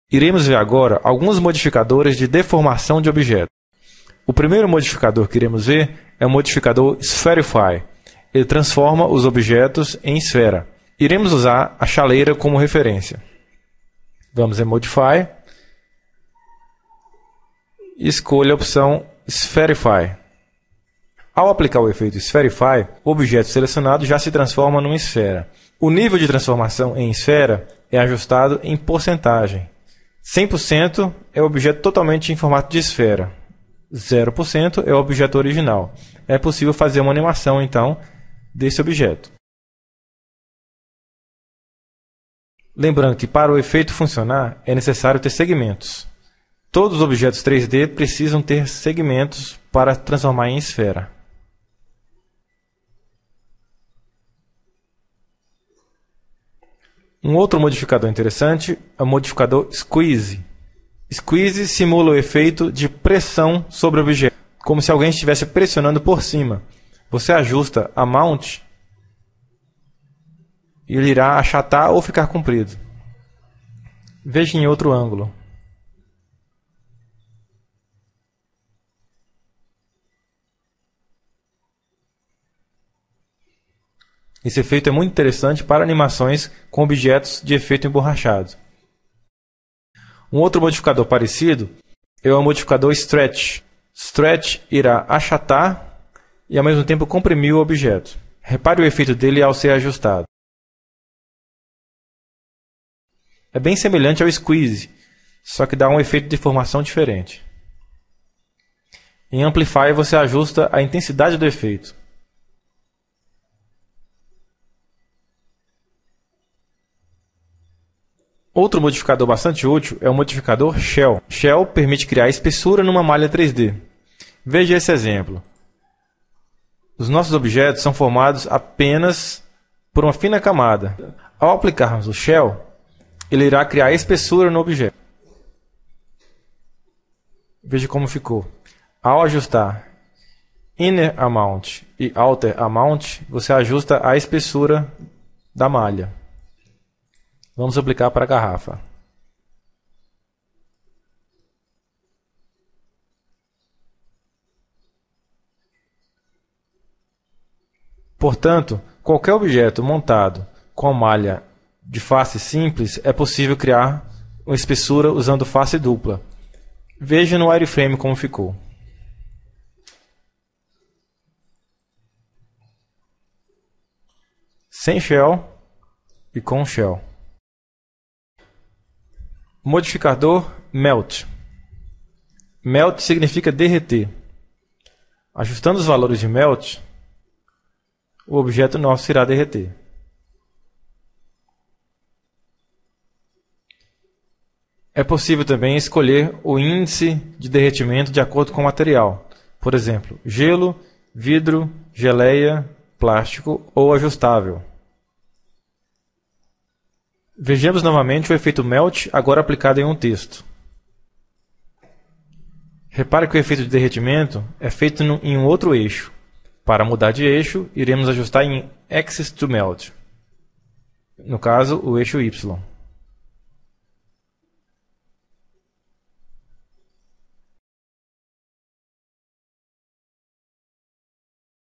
Iremos ver agora alguns modificadores de deformação de objeto. O primeiro modificador que iremos ver é o modificador Spherify. Ele transforma os objetos em esfera. Iremos usar a chaleira como referência. Vamos em Modify. E escolha a opção Spherify. Ao aplicar o efeito Spherify, o objeto selecionado já se transforma numa esfera. O nível de transformação em esfera é ajustado em porcentagem. 100% é o objeto totalmente em formato de esfera. 0% é o objeto original. É possível fazer uma animação, então, desse objeto. Lembrando que para o efeito funcionar, é necessário ter segmentos. Todos os objetos 3D precisam ter segmentos para transformar em esfera. Um outro modificador interessante é o modificador Squeeze. Squeeze simula o efeito de pressão sobre o objeto, como se alguém estivesse pressionando por cima. Você ajusta a mount e ele irá achatar ou ficar comprido. Veja em outro ângulo. Esse efeito é muito interessante para animações com objetos de efeito emborrachado. Um outro modificador parecido é o modificador Stretch. Stretch irá achatar e ao mesmo tempo comprimir o objeto. Repare o efeito dele ao ser ajustado. É bem semelhante ao Squeeze, só que dá um efeito de deformação diferente. Em Amplify você ajusta a intensidade do efeito. Outro modificador bastante útil é o modificador Shell. Shell permite criar espessura numa malha 3D. Veja esse exemplo. Os nossos objetos são formados apenas por uma fina camada. Ao aplicarmos o Shell, ele irá criar espessura no objeto. Veja como ficou. Ao ajustar Inner Amount e Outer Amount, você ajusta a espessura da malha. Vamos aplicar para a garrafa. Portanto, qualquer objeto montado com a malha de face simples é possível criar uma espessura usando face dupla. Veja no wireframe como ficou. Sem shell e com shell. Modificador Melt. Melt significa derreter. Ajustando os valores de Melt, o objeto nosso irá derreter. É possível também escolher o índice de derretimento de acordo com o material. Por exemplo, gelo, vidro, geleia, plástico ou ajustável. Vejamos novamente o efeito Melt, agora aplicado em um texto. Repare que o efeito de derretimento é feito em um outro eixo. Para mudar de eixo, iremos ajustar em Axis to Melt. No caso, o eixo Y.